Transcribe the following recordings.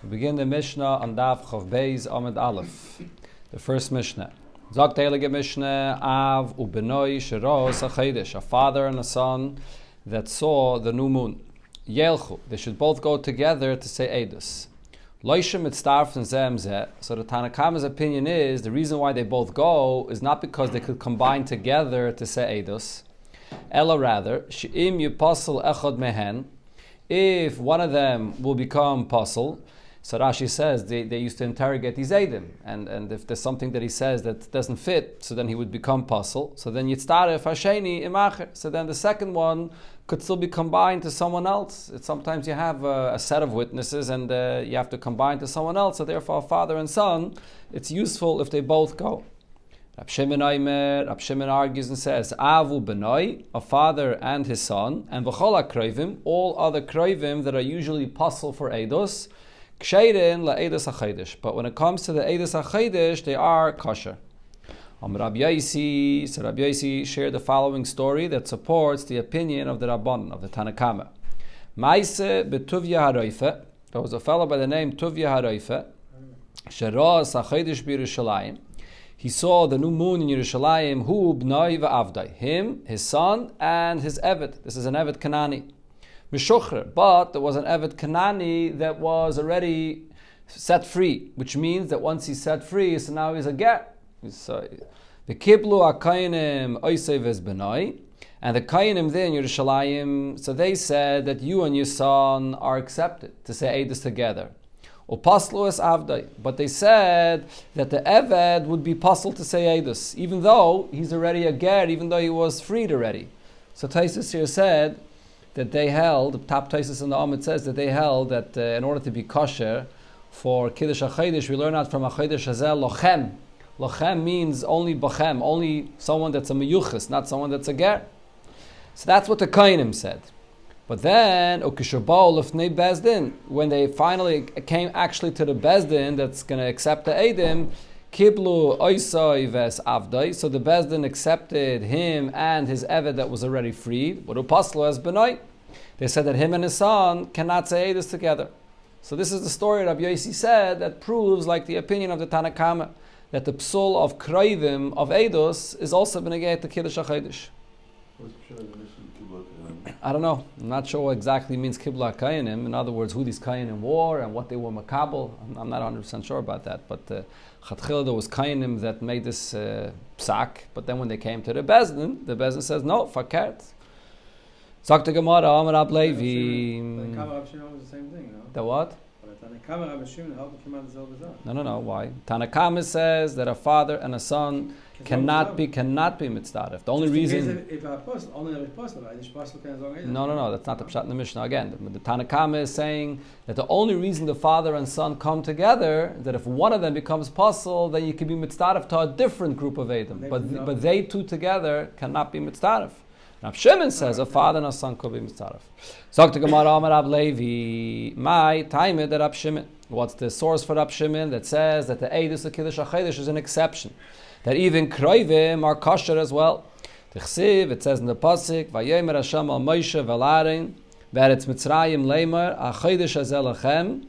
We begin the Mishnah on Daf Chav Beis Amud Aleph. The first Mishnah. Zok Heilige Mishnah, Av ubenoi sheros hachodesh, a father and a son that saw the new moon. Yelchu, they should both go together to say Eidos. Loishem mitzdarfen zeh zeh. So the Tanna Kama's opinion is the reason why they both go is not because they could combine together to say Eidos. Ella rather, she'im yupasel echad mehen, if one of them will become pasul. So Rashi says they used to interrogate these Eidim, and if there's something that he says that doesn't fit, so then he would become pasul. So then yitztaref hasheni imacher. So then the second one could still be combined to someone else. Sometimes you have a set of witnesses and you have to combine to someone else. So therefore, father and son, it's useful if they both go. Rab Shimon argues and says, Avu benoi, a father and his son, and v'chol hakroivim, all other kroivim that are usually pasul for eidos, ksherin la'eidos hachodesh. But when it comes to the eidos hachodesh, they are kosher. Rabbi Yosi, so Rabbi Yosi shared the following story that supports the opinion of the Rabban, of the Tanna Kama. Maise betuvya haroife, there was a fellow by the name Tuvya haroife, sheros hachodesh b'Yerushalayim. He saw the new moon in Yerushalayim, hu b'noi v'avdai, him, his son, and his Eved. This is an Eved Kanani. Mishuchrer, but there was an Eved Kanani that was already set free, which means that once he's set free, so now he's a get. The kiblu akayinim oisei v'zbenoi, and the kayinim there in Yerushalayim, so they said that you and your son are accepted to say Eidos together. But they said that the Eved would be puzzled to say Eidos, even though he's already a ger, even though he was freed already. So Taisus here said that they held, the top Taisus in the Amud says that they held that in order to be kosher for Kiddush HaChodesh, we learn out from HaChodesh Hazel Lochem. Lochem means only bachem, only someone that's a meyuchas, not someone that's a ger. So that's what the Kainim said. But then, when they finally came actually to the Bezdin that's going to accept the Eidim, Kiblu oisai ves avdai, so the Bezdin accepted him and his Eved that was already freed. They said that him and his son cannot say Eidos together. So this is the story Rabbi Yosi said that proves, like the opinion of the Tanna Kama, that the psul of kroivim of Eidos is also benegay to Kiddush HaChodesh. I don't know. I'm not sure what exactly means Kibla Kayanim. In other words, who these Kayanim were and what they were makabel. I'm not 100% sure about that. But Chatchila, there was Kayanim that made this psak. But then when they came to the Bezdin says, no, fakert. Zok the Gemara, Amar Ab Levi. The Rab Shimon was the same thing, no? The what? No. Why? Tanna Kama says that a father and a son cannot be mitzdaref. The only reason. No. That's not the pshat in the Mishnah. Again, the Tanna Kama is saying that the only reason the father and son come together, that if one of them becomes pasul, then you can be mitzdaref to a different group of Eidim. But they two together cannot be mitzdaref. Rab Shimon says a father and a son could be mitzaref. Zok the Gemara Amar Ab Levi, my time that Rab Shimon. What's the source for Rab Shimon that says that the Eidos of Kiddush HaChodesh is an exception? That even kroivim are kosher as well. Tichsiv, it says in the pasuk, Vayomer Hashem al Moshe v'Aaron v'eretz Mitzrayim leimer HaChodesh hazeh lachem.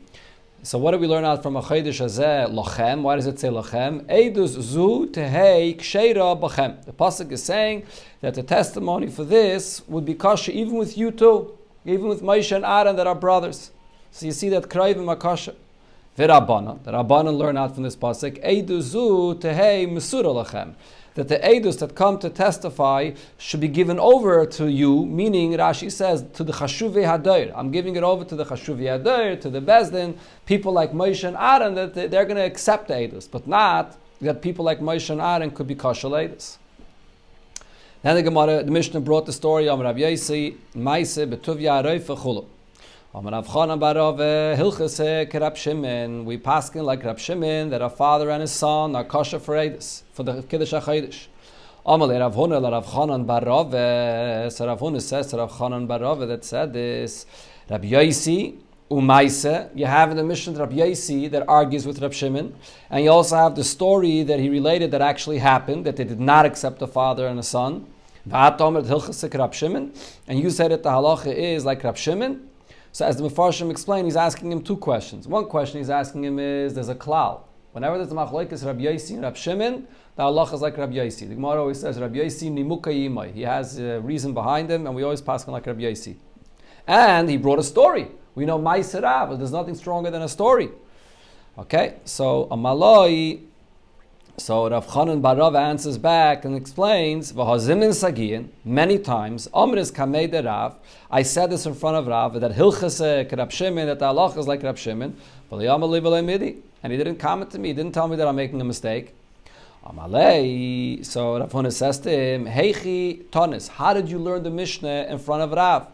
So what do we learn out from HaChodesh hazeh lachem? Why does it say lachem? Eidos zu tehei ksheira bachem. The pasuk is saying that the testimony for this would be kosher even with you two, even with Moshe and Aaron that are brothers. So you see that kroivim are kosher. The Rabbanan learn out from this pasuk, Eidos zu tehei mesura lachem. That the Eidos that come to testify should be given over to you, meaning Rashi says to the Chashuvei Hadoir. I'm giving it over to the Chashuvei Hadoir, to the Bezdin, people like Moshe and Aaron, that they're going to accept the Eidos, but not that people like Moshe and Aaron could be kosher Eidos. Then the Mishnah brought the story of Rabbi Yosi, Maise betuvya haroife chulu. Rav Chanan bar Rava hilchase keRab Shimon. We paskin like Rab Shimon that a father and his son are kosher for Eidos, for the Kiddush HaChodesh. Amalei Rav Huna la Rav Chanan bar Rava. So Rav Huna says to Rav Chanan bar Rava that said this. Rabbi Yosi umaise. You have in the Mishnah Rabbi Yosi that argues with Rab Shimon, and you also have the story that he related that actually happened, that they did not accept the father and the son. And you said that the halacha is like Rab Shimon. So as the Mefarshim explained, he's asking him two questions. One question he's asking him is, there's a klal. Whenever there's a machlokes Rabbi Yosi and Rabbi Shimon, the halacha is like Rabbi Yosi. The Gemara always says Rabbi Yosi nimuka yimai. He has a reason behind him, and we always pass on like Rabbi Yosi. And he brought a story. We know Ma'aser Rav, but there's nothing stronger than a story. Okay, so Amaloi. So Rav Chanan bar Rav answers back and explains, V'hazimin sagiyin, many times, Omris kamei de Rav, I said this in front of Rav, that Hilchase Rab Shimon, that the halacha is like Rab Shimon, and he didn't comment to me, he didn't tell me that I'm making a mistake. Amalei, so Rav Huna says to him, Heichi Tonis, how did you learn the Mishnah in front of Rav?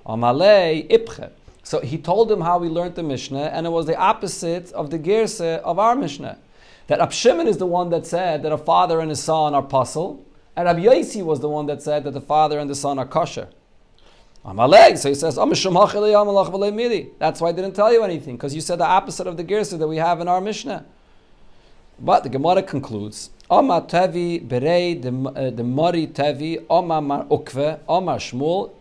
Amalei Ipche. So he told him how we learned the Mishnah, and it was the opposite of the Gerse of our Mishnah. That Rab Shimon is the one that said that a father and his son are pasul, and Rabbi Yosi was the one that said that the father and the son are kosher. Amalek, so he says, that's why I didn't tell you anything, because you said the opposite of the gersa that we have in our Mishnah. But the Gemara concludes, Oma tevi berei the mari tevi, Oma mar ukve, Oma shmul,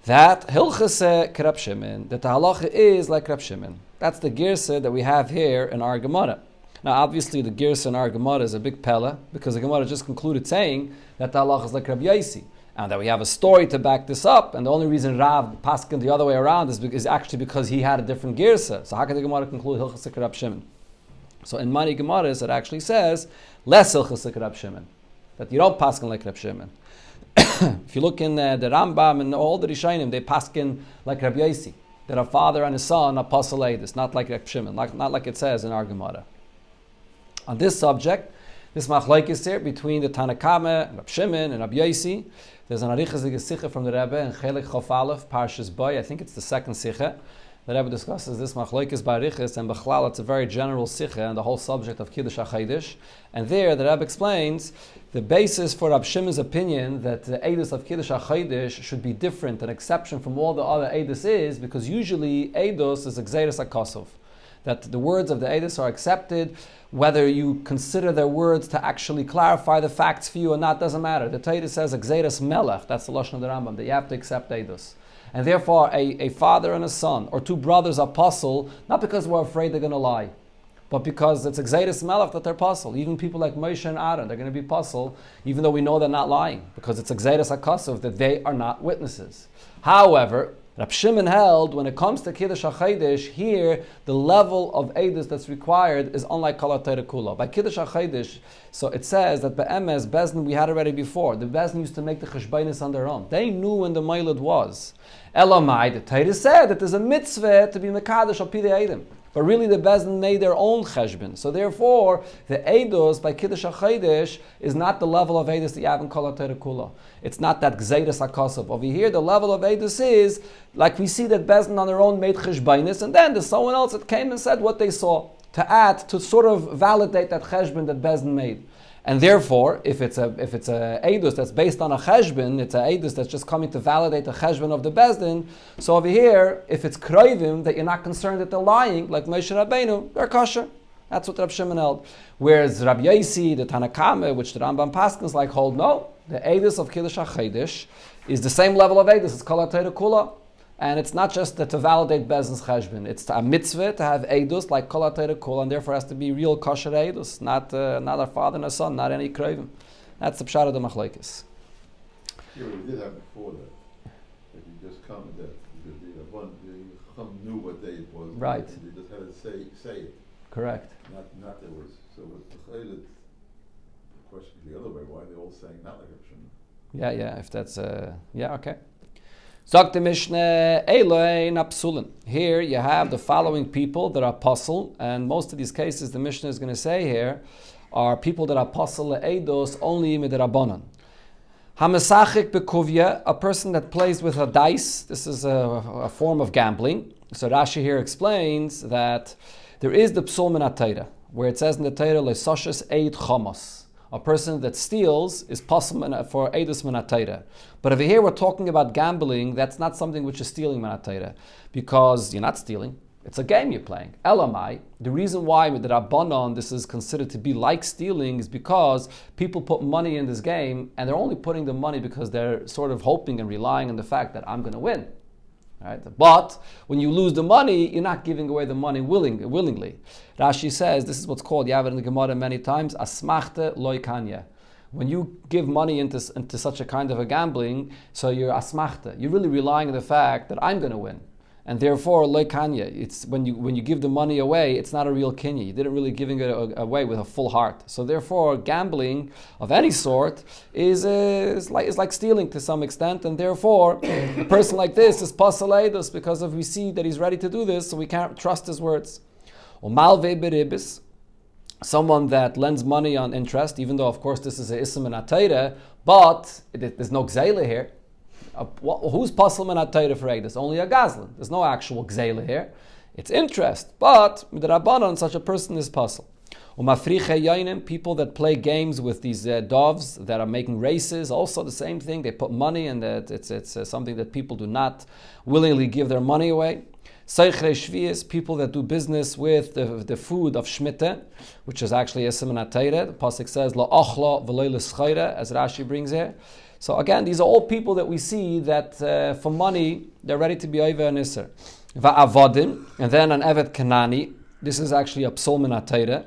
that hilchase Rab Shimon, that the halacha is like Rab Shimon. That's the gersa that we have here in our Gemara. Now, obviously, the Gersa in our Gemara is a big pella, because the Gemara just concluded saying that the halacha is like Rabbi Yosi, and that we have a story to back this up, and the only reason Rav paskin the other way around is actually because he had a different Gersa. So how can the Gemara conclude Hilchasik Rab Shimon? So in many Gemaras, it actually says, less Hilchasik Rab Shimon, that you don't paskin like Rab Shimon. If you look in the Rambam and all the Rishonim, they paskin like Rabbi Yosi, that a father and a son are pasul eidus, not like Rab Shimon, not like it says in our Gemara. On this subject, this machlokes here between the Tanakama, Rab Shimon, and Rabbi Yosi. There's an arichas sikha from the Rebbe in Chelik Chof Aleph, Parshas Boy. I think it's the second sikha. The Rebbe discusses this machlokes by arichas, and b'chlal it's a very general sikha and the whole subject of Kiddush HaChaydish. And there, the Rebbe explains the basis for Rab Shimon's opinion that the Eidus of Kiddush HaChaydish should be different, an exception from all the other Eidus is because usually Eidus is Gzeiras HaKosov, that the words of the Eidus are accepted, whether you consider their words to actually clarify the facts for you or not, doesn't matter. The Torah says, Gzeiras Melech, that's the Lashon of the Rambam, that you have to accept Eidus. And therefore, a father and a son, or two brothers are pasul, not because we're afraid they're going to lie, but because it's Gzeiras Melech that they're pasul. Even people like Moshe and Aaron, they're going to be pasul, even though we know they're not lying, because it's Gzeiras HaKosov, that they are not witnesses. However, Rab Shimon held, when it comes to Kiddush HaChaydish, here, the level of Eidus that's required is unlike Kol HaTorah Kula. By Kiddush HaChaydish, so it says that Be'emes, Bezdin, we had already before, the Bezdin used to make the Cheshbainis on their own. They knew when the Mailad was. Elamai, the Torah said that there's a mitzvah to be Mekadosh al Pidei Eidim. But really the Bezdin made their own cheshbon. So therefore, the Eidos by Kiddush HaChaydish is not the level of Eidos that you have in Kol HaTorah Kula. It's not that Gzeiras HaKosov. Over here, the level of Eidos is, like we see that Bezdin on their own made cheshbainis, and then there's someone else that came and said what they saw, to add, to sort of validate that cheshbon that Bezdin made. And therefore, if it's a Eidus that's based on a cheshbon, it's a Eidus that's just coming to validate the cheshbon of the Bezdin. So over here, if it's kroivim, that you're not concerned that they're lying, like Moshe Rabbeinu, they're kosher. That's what Rab Shimon held. Whereas Rabbi Yosi, the Tanakama, which the Rambam Paskins like, hold no. The Eidus of Kiddush HaChaydish is the same level of Eidus as Kol HaTorah Kula. And it's not just to validate Bezdin's cheshbon. It's a mitzvah to have Eidus like Kol HaTorah Kula, and therefore has to be real kosher Eidus, not a father and a son, not any kroivim. That's the pshat of the machlokes. Yeah, we did have before that. If you just commented that, because the Chacham knew what day it was. Right. They just had to say it. Correct. Not there was. So with the Chaylet, the question is the other way, why are they all saying not like Reb Shimon? Yeah, if that's, okay. Zok the Mishnah, Eloi Napsulin. Here you have the following people that are pasul, and most of these cases the Mishnah is going to say here are people that are pasul le'eidos only midrabanan. Hamesachik bekuvya, a person that plays with a dice. This is a form of gambling. So Rashi here explains that there is the psul min HaTorah, where it says in the Torah le'soshes eid chamos. A person that steals is pasul for eidus min HaTorah. But over here we're talking about gambling. That's not something which is stealing min HaTorah, because you're not stealing. It's a game you're playing. Elamai, the reason why with the Rabbanon this is considered to be like stealing is because people put money in this game, and they're only putting the money because they're sort of hoping and relying on the fact that I'm going to win. Right? But when you lose the money, you're not giving away the money willingly. Rashi says, this is what's called, you have it in the Gemara many times, asmachte loy kanya. When you give money into such a kind of a gambling, so you're asmachte. You're really relying on the fact that I'm going to win. And therefore, loy kanya, it's when you give the money away, it's not a real kinyan. You didn't really giving it away with a full heart. So therefore, gambling of any sort is like stealing to some extent. And therefore, a person like this is pasal eidos because we see that he's ready to do this, so we can't trust his words. Or malve beribis, someone that lends money on interest, even though of course this is a ism and atayra, but there's no gzeila here. Who's pasal min atayra for eidos? Only a gazlan. There's no actual gzeila here. It's interest, but with the rabbanon, such a person is pasal. Umafriche yainim, people that play games with these doves that are making races, also the same thing. They put money, and it's something that people do not willingly give their money away. Seichre shvius, people that do business with the food of shmita, which is actually a siman atayre. The pasuk says la achla v'lo l'schayre, as Rashi brings here. So again, these are all people that we see that for money they're ready to be over an iser. Va'avadim, and then an evet kanani. This is actually a psalm in atayre.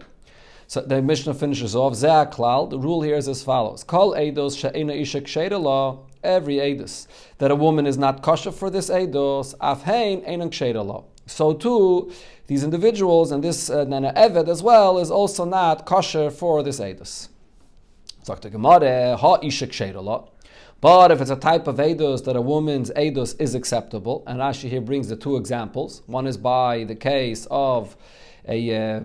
So the Mishnah finishes off. Zeh klal. The rule here is as follows: Kol eidos she'ena isha ksheira la. Every eidos that a woman is not kosher for this eidos, afhein einan ksheira la. So too, these individuals and this nana evet as well is also not kosher for this eidos. Sagt the Gemara, ha isha ksheira la. But if it's a type of eidos that a woman's eidos is acceptable, and Rashi here brings the two examples. One is by the case of a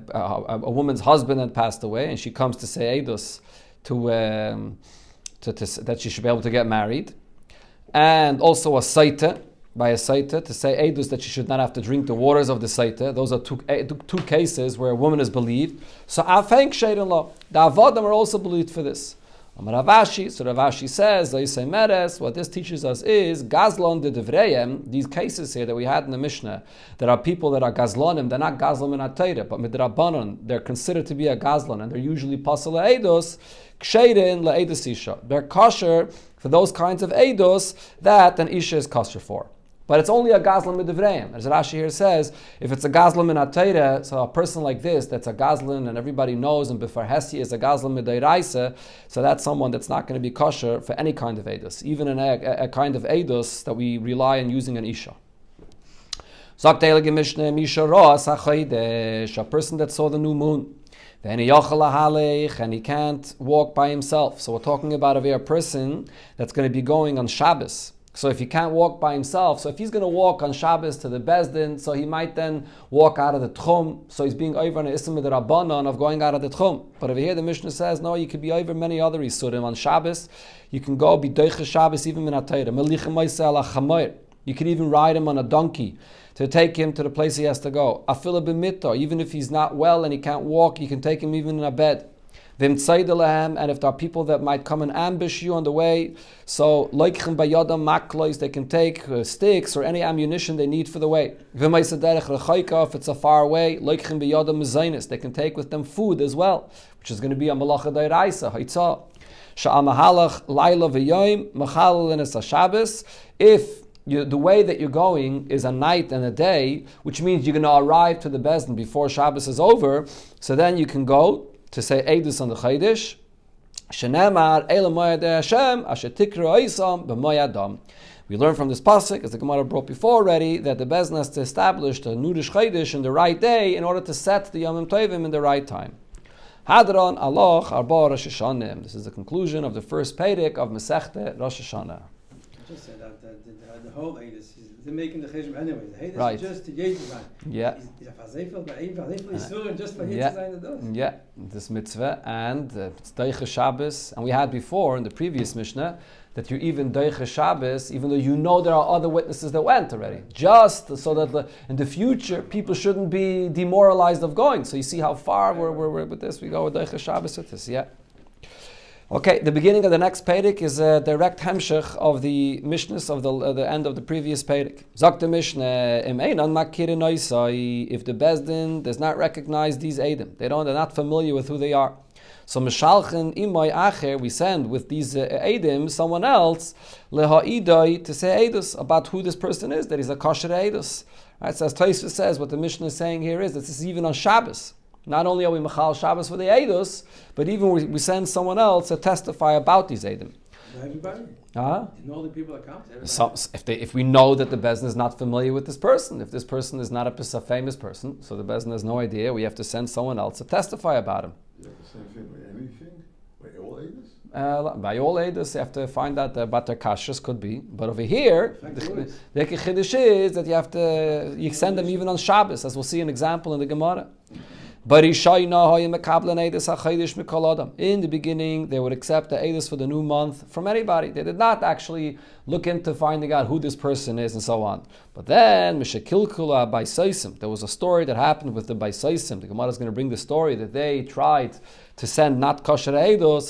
woman's husband had passed away, and she comes to say eidos that she should be able to get married, and also a saita, by a saita, to say eidos that she should not have to drink the waters of the saita. Those are two cases where a woman is believed. So afeng sheirin lo, the avodim are also believed for this. Ravashi, so Ravashi says, what this teaches us is gazlon de devrayim. These cases here that we had in the Mishnah, there are people that are gazlonim. They're not gazlon in atayra, but midrabanon, they're considered to be a gazlon, and they're usually pasal eidos ksherin le'edos isha. They're kosher for those kinds of eidos that an isha is kosher for. But it's only a gazlan midivreim. As Rashi here says, if it's a gazlan min atayra, so a person like this, that's a gazlan, and everybody knows, and before Hesi is a gazlan midayraisa, so that's someone that's not going to be kosher for any kind of eidos, even a kind of eidos that we rely on using an isha. A person that saw the new moon, and he can't walk by himself. So we're talking about a person that's going to be going on Shabbos. So if he can't walk by himself, so if he's going to walk on Shabbos to the Bezdin, so he might then walk out of the Tchum. So he's being over on the Ism of the Rabbanon of going out of the Tchum. But over here the Mishnah says, no, you could be over many other Isurim. On Shabbos, you can go be Deicha Shabbos even in Atayra. Melichem Moiseh ala Chamoir. You can even ride him on a donkey to take him to the place he has to go. Afila b'mito, even if he's not well and he can't walk, you can take him even in a bed. And if there are people that might come and ambush you on the way, so loikchem bayadam maklois, they can take sticks or any ammunition they need for the way. If it's a far way, loikchem bayadam mezainis, they can take with them food as well, which is going to be a malacha dairaisa haitzah. Sha'amahalach laila v'yoim machal lenes Shabbos. If the way that you're going is a night and a day, which means you're going to arrive to the Bezdin before Shabbos is over, so then you can go to say Eidus on the Chaydish. Shenemar Eila Moyad Hashem Asher Tikra Oisam B'Moyadam. We learn from this pasuk, as the Gemara brought before already, that the Bezdin has to establish the Nudish Chaydish in the right day in order to set the Yomim Tovim in the right time. Hadron Aloch Arba Rosh Hashanah. This is the conclusion of the first Perek of Masechta Rosh Hashanah. Just said that the whole Eidus, they're making the cheshbon anyway. The Eidus Right. is just to Yeshua. Yeah. Just for Yitzhak. Yeah, this mitzvah, and it's Deicha Shabbos, and we had before in the previous Mishnah that you're even Deicha Shabbos, even though you know there are other witnesses that went already, just so that in the future people shouldn't be demoralized of going. So you see how far we're with this. We go with Deicha Shabbos with this, yeah. Okay, the beginning of the next Perek is a direct hemshech of the Mishnahs of the end of the previous Perek. Zok the Mishnah, Im einan makirin oisai, if the Bezdin does not recognize these Eidim, they're not familiar with who they are. So Mishalchen imay acher, we send with these Eidim someone else leha'idai to say Eidus about who this person is, that he's a kosher Eidus. Right? So as Tosfos says, what the Mishnah is saying here is that this is even on Shabbos. Not only are we Machal Shabbos for the Eidos, but even we send someone else to testify about these Eidim. Everybody? Uh-huh. You know the people that come? If we know that the Bezdin is not familiar with this person, if this person is not a famous person, so the Bezdin has no idea, we have to send someone else to testify about him. Yeah, the same thing by anything? By all Eidos? By all Eidos, you have to find out about their kashrus, could be. But over here, the Chiddush is that you send them even on Shabbos, as we'll see an example in the Gemara. In the beginning, they would accept the Eidus for the new month from anybody. They did not actually look into finding out who this person is and so on. But then, there was a story that happened with the Baisaisim. The Gemara is going to bring the story that they tried to send not kosher Eidus,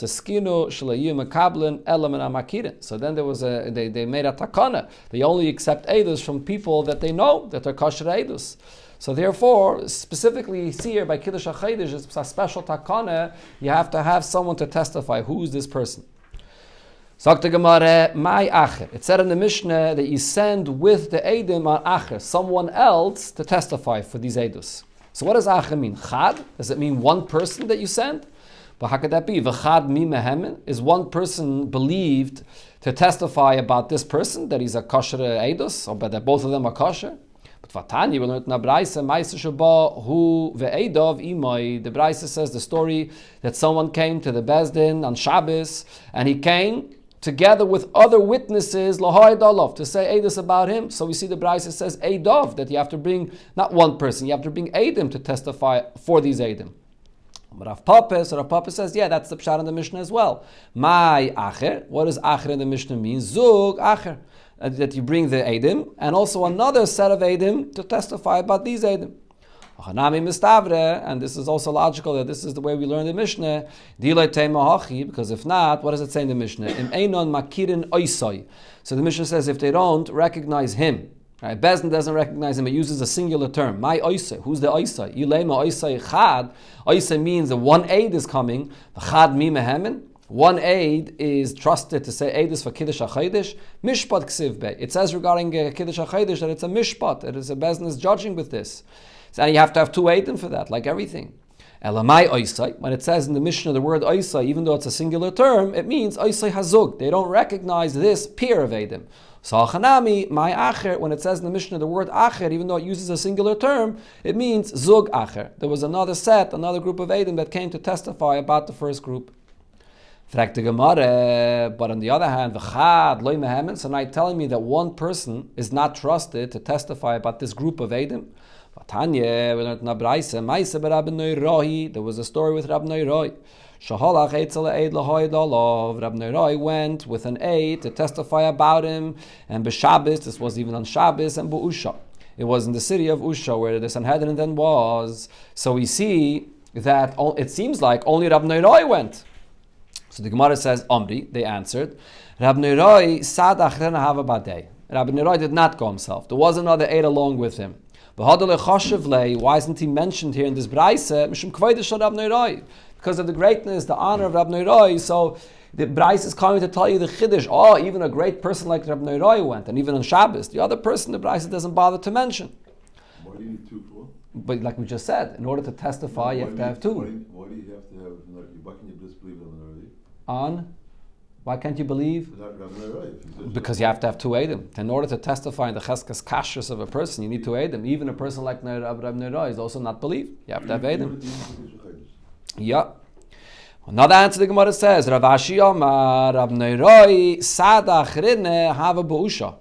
so then there was they made a takana. They only accept Eidus from people that they know that are kosher Eidus. So therefore, specifically here by Kiddush HaChodesh, it's a special takana. You have to have someone to testify. Who is this person? Sagt the Gemara, my acher. It said in the Mishnah that you send with the Eidim on acher, someone else to testify for these Eidus. So what does acher mean? Chad? Does it mean one person that you send? But how could that be? V'chad mi mehemen? Is one person believed to testify about this person, that he's a kosher Eidus, or that both of them are kosher? But Vatani, we learned in the Braisa, hu ve'edov imoi. The Braisa says the story that someone came to the Bezdin on Shabbos, and he came together with other witnesses, lahoidolov, to say Eidus about him. So we see the Braisa says Eidov, that you have to bring not one person, you have to bring Eidim to testify for these Eidim. But Rav Papa says, yeah, that's the pshat in the Mishnah as well. My acher, what does acher in the Mishnah mean? Zug acher. That you bring the Eidim, and also another set of Eidim to testify about these Eidim. And this is also logical that this is the way we learn the Mishnah. Because if not, what does it say in the Mishnah? So the Mishnah says if they don't recognize him, right? Bezdin doesn't recognize him, it uses a singular term. My oisai, who's the oisai? Yulema oisai chad. Oisai means that one aid is coming. Chad mi mehemen. One aid is trusted to say Eidus for Kiddush HaChodesh, Mishpat Ksiv Bey. It says regarding Kiddush HaChodesh that it's a Mishpat, it is a business judging with this. So you have to have two Eidim for that, like everything. Elamai Oisai, when it says in the Mishnah the word Oisai, even though it's a singular term, it means Oisai Hazug. They don't recognize this peer of Eidim. So Achanami, my Acher, when it says in the Mishnah the word Acher, even though it uses a singular term, it means Zug Acher. There was another group of Eidim that came to testify about the first group. But on the other hand, so now you're telling me that one person is not trusted to testify about this group of Eidim. There was a story with Rabbi Neiroi. Rabbi Neiroi went with an aid to testify about him, and b'Shabbos, this was even on Shabbos, and b'Usha. It was in the city of Usha where the Sanhedrin then was. So we see that it seems like only Rabbi Neiroi went. So the Gemara says, Omri, they answered, Rabbi Neiroi sad achrena hava badei. Rabbi Neiroi did not go himself. There was another aid along with him. Why isn't he mentioned here in this Braisa? Because of the greatness, the honor of Rabbi Neiroi. So the Braisa is coming to tell you the Chiddush. Even a great person like Rabbi Neiroi went, and even on Shabbos. The other person the Braisa doesn't bother to mention. Why do you need two for? But like we just said, in order to testify, you have to have two. Why do you have to have, why can you disbelieve Rabbi Neiroi? On? Why can't you believe? Because you have to have two Eidim. In order to testify in the Cheskas Kashrus of a person, you need two Eidim. Even a person like Rabbi Neiroi is also not believed. You have to have Eidim. Yeah. Another answer the Gemara says, Rav Ashi Omar, Rabbi Neiroi sadach rinne hava b'usha.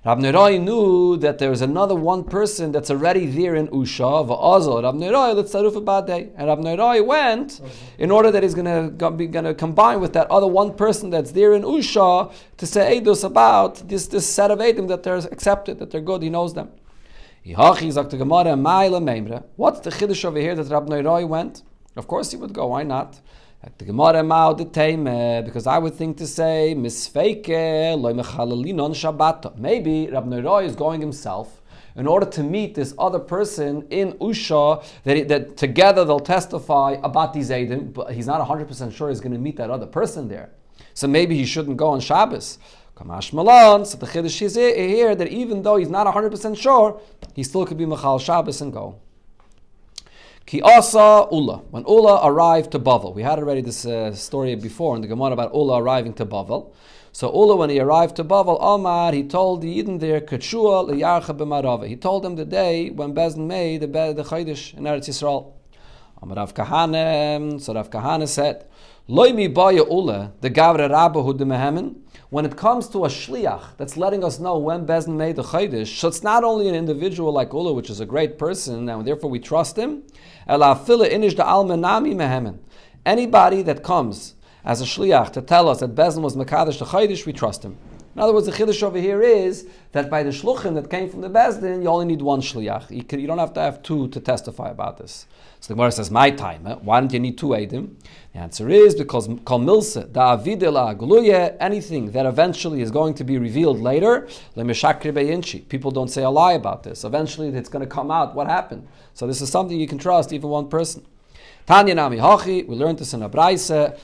Rabbi Neiroi knew that there was another one person that's already there in Usha, v'azol Rabbi Neiroi l'tzaruf b'adei. And Rabbi Neiroi went in order that he's going to combine with that other one person that's there in Usha to say Eidos about this set of Eidim that they're accepted, that they're good, he knows them. What's the Chiddush over here that Rabbi Neiroi went? Of course he would go, why not? At the Gemara Mao the Teime, because I would think to say, Misfeike loy mechalalinon Shabbat. Maybe Rab Neroy is going himself in order to meet this other person in Usha, that together they'll testify about these Eidim, but he's not 100% sure he's going to meet that other person there. So maybe he shouldn't go on Shabbos. Kamash Malon, so the Chiddush is here that even though he's not 100% sure, he still could be Mechal Shabbos and go. Ki asa Ula. When Ula arrived to Bavel, we had already this story before in the Gemara about Ula arriving to Bavel. So Ula, when he arrived to Bavel, Omar, he told the Yidden there, Ketshua liyarcha b'marava. He told them the day when Bezdin made the Chaydish in Eretz Yisrael. Amar Rav Kahane, so Rav Kahane said, Loi mi baya Ula, the Gavre Rabba hu de Mehemen. When it comes to a shliach that's letting us know when Bezdin made the Chaydish, so it's not only an individual like Ula, which is a great person, and therefore we trust him. Anybody that comes as a shliach to tell us that Bezdin was Mekadesh the Chaydish, we trust him. In other words, the chiddush over here is that by the shluchim that came from the Bezdin, you only need one shliach. You don't have to have two to testify about this. So the Gemara says, my time, why don't you need two eidim? The answer is because kol milse da avidela gluye, anything that eventually is going to be revealed later, lemeshakri beyinchi. People don't say a lie about this. Eventually, it's going to come out what happened. So this is something you can trust, even one person. Tanya nami hachi, we learned this in a braise. Ba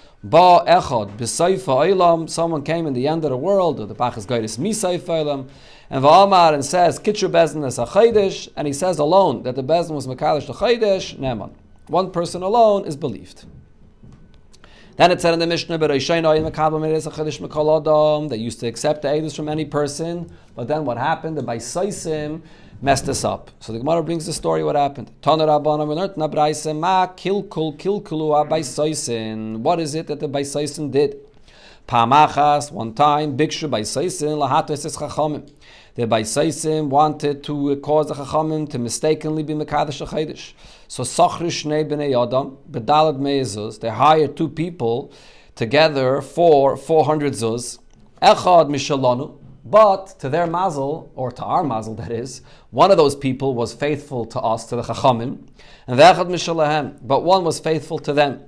echad b'seifa olam, someone came in the end of the world, or the Bachas Geiris miseifa olam, and v'amar and says kitchu bezdin es achaydish, and he says alone that the bezdin was mekadosh the chaydish. Neman, one person alone is believed. Then it said in the Mishnah, they used to accept the edus from any person, but then what happened? The Baisaisim messed this up. So the Gemara brings the story what happened. What is it that the Baisaisim did? Pamachas, one time, Bikshu Baisaisim, Lahato Eses Chachamim. The Baisaisim wanted to cause the Chachamim to mistakenly be Mekadesh HaChaydish. So Sachri Shnei B'nei Adam, B'dalad Me'ezuz, they hired two people together for 400 zuz. Echad Mishalonu, but to their mazel, or to our mazel that is, one of those people was faithful to us, to the Chachamim, and Echad Mishalahem, but one was faithful to them.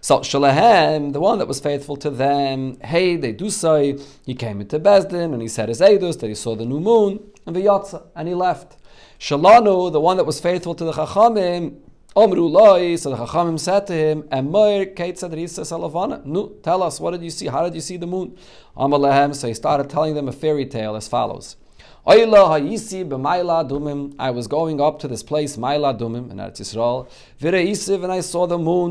So Shalahem, the one that was faithful to them, hey, they do say, he came into Bezdin and he said his Eidus, that he saw the new moon, and V'yatza, and he left. Shalanu, the one that was faithful to the Chachamim, Omru Loi, so the Chachamim said to him, Emir Keitzad Risa Salavana, no, tell us, what did you see? How did you see the moon? Amalehem, so he started telling them a fairy tale as follows. I was going up to this place, Maila Dumim, in Eretz Yisrael. And I saw the moon,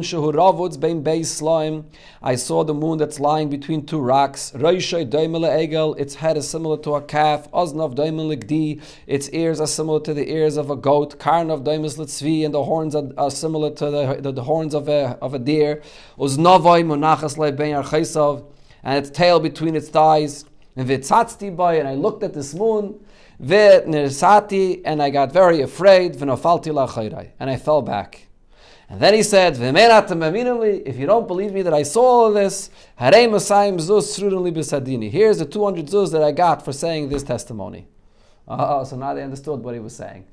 I saw the moon that's lying between two rocks. Its head is similar to a calf. Its ears are similar to the ears of a goat. And the horns are similar to the horns of a deer. And its tail between its thighs. And I looked at this moon, and I got very afraid, and I fell back. And then he said, if you don't believe me that I saw all of this, here's the 200 zuz that I got for saying this testimony. So now they understood what he was saying.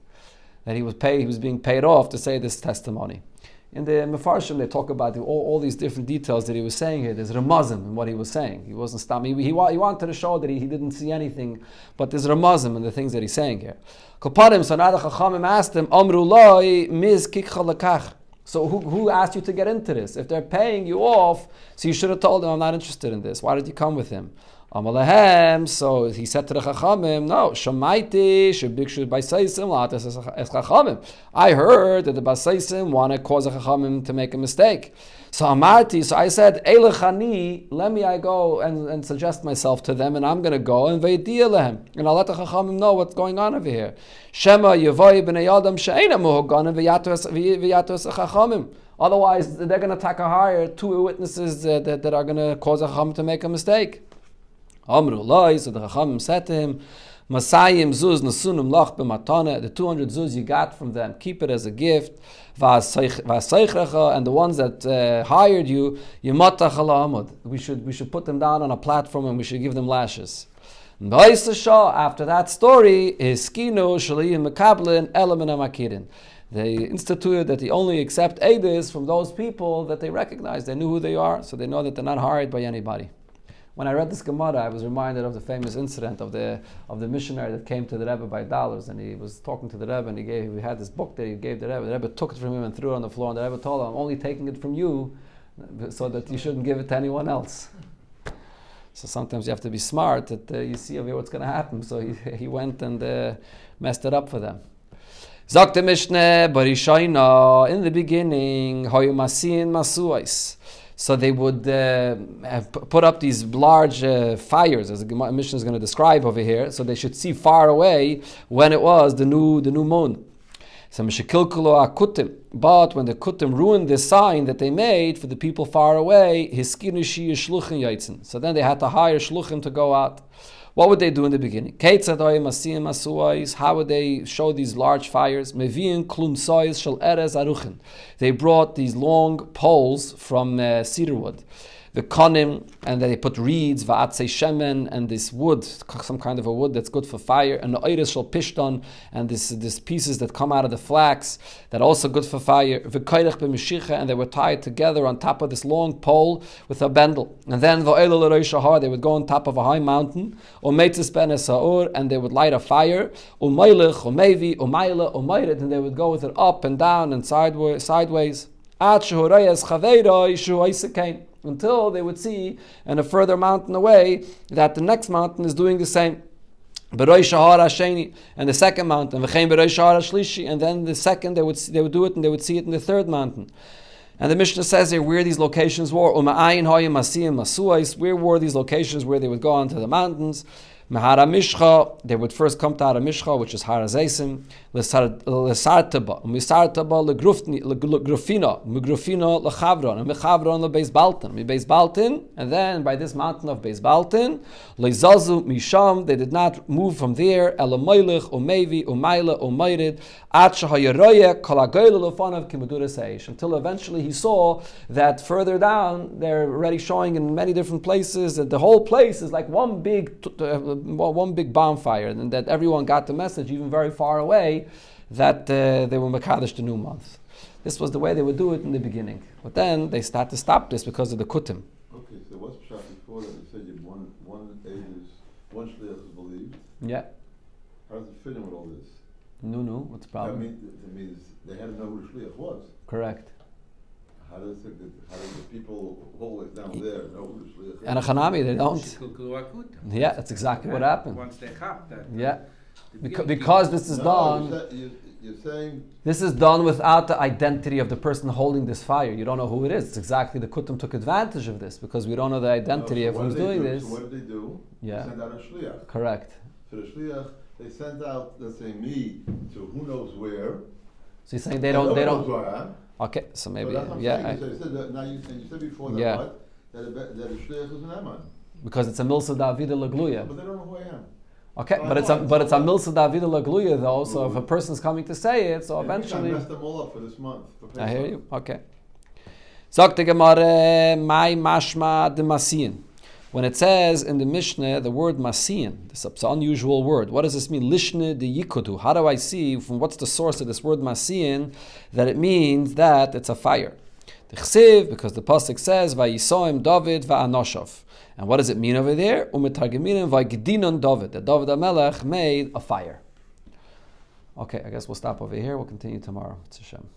That he was being paid off to say this testimony. In the Mefarshim, they talk about all these different details that he was saying here. There's ramazim in what he was saying. He wasn't stopping. He wanted to show that he didn't see anything, but there's ramazim in the things that he's saying here. Koparim, so now the Chachamim asked him, Amru loi miz kikcha lekach. So who asked you to get into this? If they're paying you off, so you should have told them, I'm not interested in this. Why did you come with him? Amalehem, so he said to the Chachamim, no, Shamaiti, Shabikshu Baisaisim, Latas es Chachamim. I heard that the Baisaisim want to cause a Chachamim to make a mistake. So Amarti, so I said, Eilechani, let me I go and suggest myself to them, and I'm going to go and Veidia lehem, and I'll let the Chachamim know what's going on over here. Shema Yevoi b'nei Adam she'ena muhogan v'yatos Chachamim. Otherwise, they're going to hire two witnesses that are going to cause a Chacham to make a mistake. Amru Loi, so the Chachamim said to him, Masayim zuz nasunum lach b'matana, the 200 zuz you got from them, keep it as a gift. V'aseichrecha, and the ones that hired you, yimatach ala amud. We should put them down on a platform and we should give them lashes. After that story, Hiskinu shaliyim mekablin elemen amakirin. they instituted that they only accept edus from those people that they recognize. They knew who they are, so they know that they're not hired by anybody. When I read this Gemara, I was reminded of the famous incident of the missionary that came to the Rebbe by dollars, and he was talking to the Rebbe, and he had this book that he gave the Rebbe. The Rebbe took it from him and threw it on the floor, and the Rebbe told him, "I'm only taking it from you, so that you shouldn't give it to anyone else." So sometimes you have to be smart that you see over here what's going to happen. So he went and messed it up for them. Sagt the Mishnah, Barishaina, in the beginning, Hoyu Masin Masuais. So they would put up these large fires, as the Mishnah is going to describe over here, so they should see far away when it was the new moon. So but when the kutim ruined this sign that they made for the people far away, so then they had to hire shluchim to go out. What would they do in the beginning? How would they show these large fires? They brought these long poles from cedar wood. The konim, and they put reeds, va'atzei shemen, and this wood, some kind of a wood that's good for fire, and the oiris shel pishton, and this pieces that come out of the flax that are also good for fire. V'koirech b'mishicha, and they were tied together on top of this long pole with a bendel. And then v'oil l'rosh hahar, they would go on top of a high mountain, u'meitzis ben esa'ur, and they would light a fire, u'meilech, u'meivi, u'meile, u'meiret, and they would go with it up and down and sideways. Ad shehurayas chaveiroi shu'oisekain, until they would see in a further mountain away that the next mountain is doing the same. B'rosh hahar hasheni, and the second mountain, v'chein b'rosh hahar hashlishi, and then the second they would do it and they would see it in the third mountain. And the Mishnah says here where these locations were. Uma'ayin hoyim masiyim masuais, where were these locations where they would go onto the mountains? Mahara Mishcha, they would first come to Hara Mishcha, which is Har Hazeisim, Lesartaba, Misartaba, Legrufina, Migrufina, Lechavron, and Mechavron, Lebeis Baltin, Beis Baltin, and then by this mountain of Beis Baltin, Lezazu, Misham, they did not move from there, Elamoilich, Umevi, Umaila, Umairid, Achahayaroya, Kalagoyla, Lefanav, Kimaduras Eish, until eventually he saw that further down, they're already showing in many different places that the whole place is like one big bonfire, and that everyone got the message, even very far away, that they were Mekadosh the new month. This was the way they would do it in the beginning. But then they start to stop this because of the kutim. Okay, so what's Pshat before that? You said you one shliach is believed. Yeah. How does it fit in with all this? No, what's the problem? That means they had to know who the shliach was. Correct. How does the people all the way down there know who the shliach is? And a Hanami, they don't. Yeah, that's exactly what happened. Once they have that. Yeah. Because this is done. You're saying this is done without the identity of the person holding this fire. You don't know who it is. It's exactly the Kutum took advantage of this because we don't know the identity of who's doing this. So what did they do? Yeah. They sent out a shliach. Correct. So the shliach, they sent out, let's say, me to who knows where. So you're saying they don't. Knows where I am. Okay, so maybe So that's what yeah. I'm saying. You said before that, Yeah. what? That the shliach is an eman. Because it's a milsa davida lagluya. But they don't know who I am. Okay, but it's a milsa davida lagluya though. So if a person's coming to say it, so eventually. I messed them all up for this month. I hear you. Okay. Zok the Gemara, my mashma de masiyin. When it says in the Mishnah the word masiyin, this is an unusual word. What does this mean? Lishne de yikodu. How do I see from what's the source of this word masiyin that it means that it's a fire? The chsiv, because the pasuk says vayisoim David va'anoshav. And what does it mean over there? Umetargeminim vaygidinon David. That David HaMelech made a fire. Okay, I guess we'll stop over here. We'll continue tomorrow. It's Hashem.